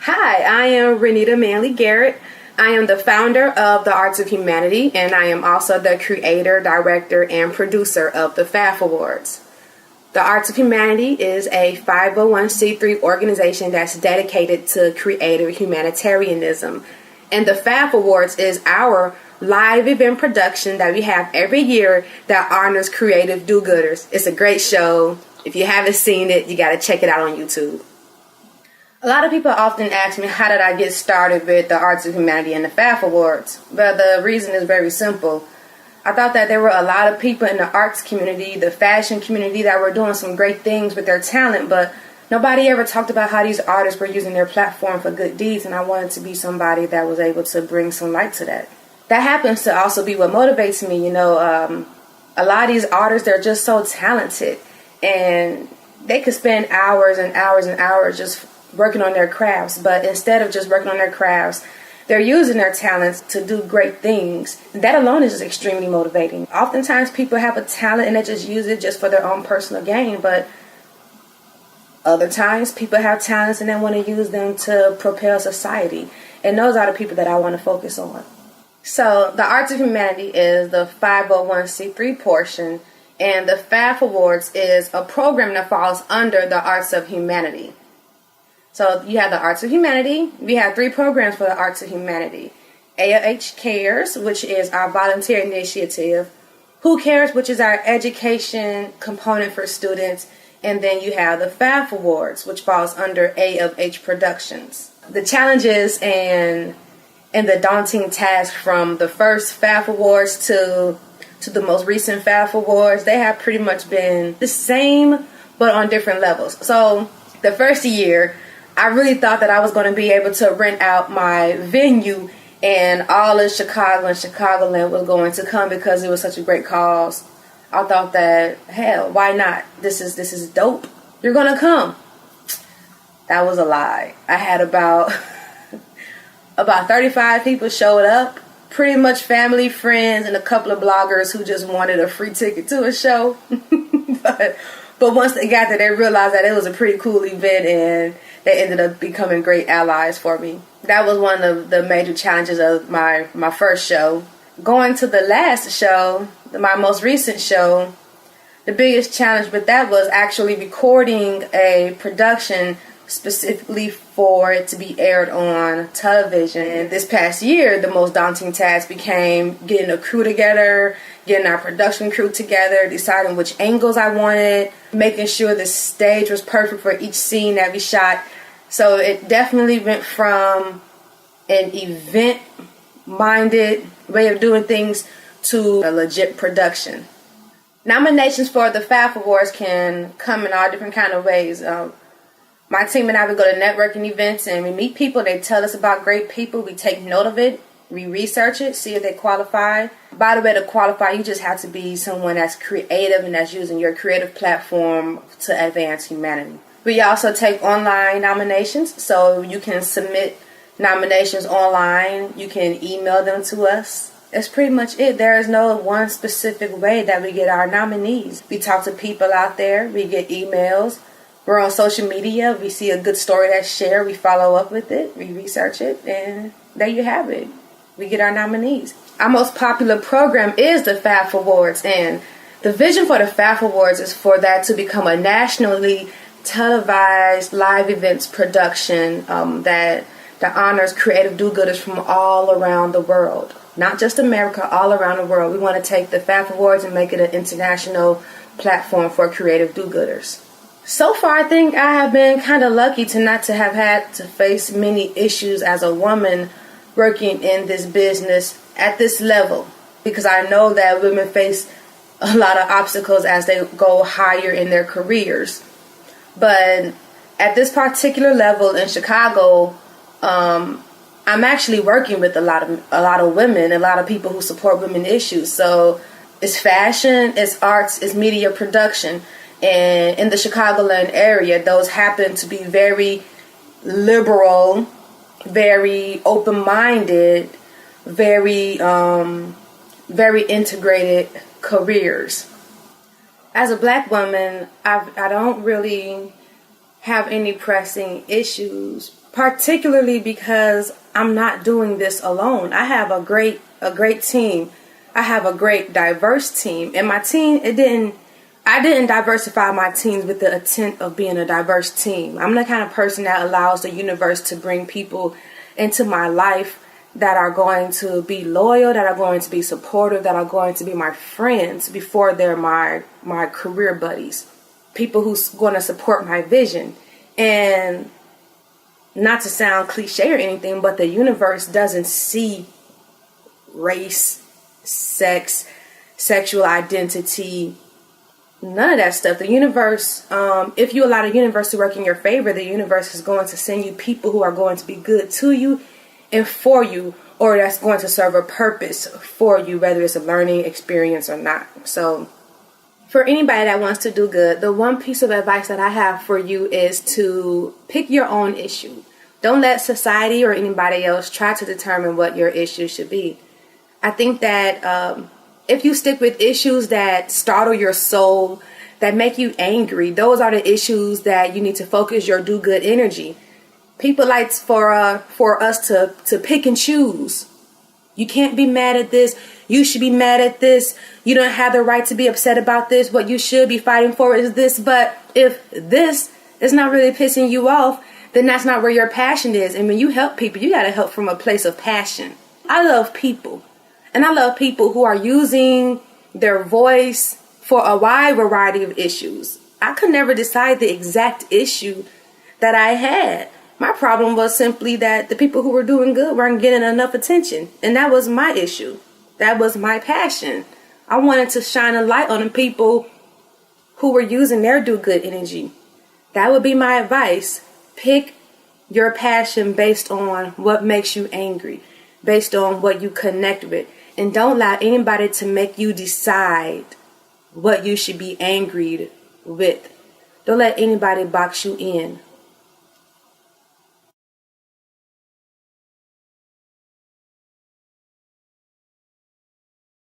Hi, I am Renita Manley-Garrett. I am the founder of the Arts of Humanity, and I am also the creator, director, and producer of the FAHF Awards. The Arts of Humanity is a 501c3 organization that's dedicated to creative humanitarianism. And the FAHF Awards is our live event production that we have every year that honors creative do-gooders. It's a great show. If you haven't seen it, you got to check it out on YouTube. A lot of people often ask me, how did I get started with the Arts of Humanity and the FAHF Awards? Well, the reason is very simple. I thought that there were a lot of people in the arts community, the fashion community, that were doing some great things with their talent, but nobody ever talked about how these artists were using their platform for good deeds, and I wanted to be somebody that was able to bring some light to that. That happens to also be what motivates me. A lot of these artists, they're just so talented, and they could spend hours and hours and hours just working on their crafts, but instead of just working on their crafts, they're using their talents to do great things. That alone is just extremely motivating. Oftentimes people have a talent and they just use it just for their own personal gain, but other times people have talents and they want to use them to propel society. And those are the people that I want to focus on. So the Arts of Humanity is the 501c3 portion, and the FAHF Awards is a program that falls under the Arts of Humanity. So you have the Arts of Humanity. We have 3 programs for the Arts of Humanity. AOH Cares, which is our volunteer initiative. Who Cares, which is our education component for students. And then you have the FAHF Awards, which falls under AOH Productions. The challenges and the daunting task from the first FAHF Awards to the most recent FAHF Awards, they have pretty much been the same, but on different levels. So the first year, I really thought that I was going to be able to rent out my venue and all of Chicago and Chicagoland was going to come because it was such a great cause. I thought that, hell, why not? This is dope. You're going to come. That was a lie. I had about 35 people showed up, pretty much family, friends, and a couple of bloggers who just wanted a free ticket to a show. But once they got there, they realized that it was a pretty cool event, and they ended up becoming great allies for me. That was one of the major challenges of my first show. Going to the last show, my most recent show, the biggest challenge with that was actually recording a production specifically for it to be aired on television. And this past year, the most daunting task became getting a crew together, getting our production crew together, deciding which angles I wanted, making sure the stage was perfect for each scene that we shot. So it definitely went from an event-minded way of doing things to a legit production. Nominations for the FAHF Awards can come in all different kind of ways. My team and I would go to networking events and we meet people. They tell us about great people. We take note of it. We research it, see if they qualify. By the way, to qualify, you just have to be someone that's creative and that's using your creative platform to advance humanity. We also take online nominations, so you can submit nominations online. You can email them to us. That's pretty much it. There is no one specific way that we get our nominees. We talk to people out there. We get emails. We're on social media. We see a good story that's shared. We follow up with it. We research it. And there you have it. We get our nominees. Our most popular program is the FAHF Awards. And the vision for the FAHF Awards is for that to become a nationally televised live events production that honors creative do-gooders from all around the world. Not just America, all around the world. We want to take the FAHF Awards and make it an international platform for creative do-gooders. So far, I think I have been kind of lucky to not to have had to face many issues as a woman working in this business at this level, because I know that women face a lot of obstacles as they go higher in their careers. But at this particular level in Chicago, I'm actually working with a lot of women, a lot of people who support women issues. So it's fashion, it's arts, it's media production. And in the Chicagoland area, those happen to be very liberal, very open-minded, very integrated careers. As a black woman, I don't really have any pressing issues particularly because I'm not doing this alone. I have a great team. I have a great diverse team, and my team, I didn't diversify my teams with the intent of being a diverse team. I'm the kind of person that allows the universe to bring people into my life that are going to be loyal, that are going to be supportive, that are going to be my friends before they're my career buddies. People who's going to support my vision. And not to sound cliche or anything, but the universe doesn't see race, sex, sexual identity, none of that stuff. The universe, if you allow the universe to work in your favor, the universe is going to send you people who are going to be good to you and for you, or that's going to serve a purpose for you, whether it's a learning experience or not. So for anybody that wants to do good, the one piece of advice that I have for you is to pick your own issue. Don't let society or anybody else try to determine what your issue should be. I think that if you stick with issues that startle your soul, that make you angry, those are the issues that you need to focus your do-good energy. People like for us to pick and choose. You can't be mad at this. You should be mad at this. You don't have the right to be upset about this. What you should be fighting for is this. But if this is not really pissing you off, then that's not where your passion is. And when you help people, you got to help from a place of passion. I love people. And I love people who are using their voice for a wide variety of issues. I could never decide the exact issue that I had. My problem was simply that the people who were doing good weren't getting enough attention. And that was my issue. That was my passion. I wanted to shine a light on the people who were using their do-good energy. That would be my advice. Pick your passion based on what makes you angry, based on what you connect with. And don't allow anybody to make you decide what you should be angry with. Don't let anybody box you in.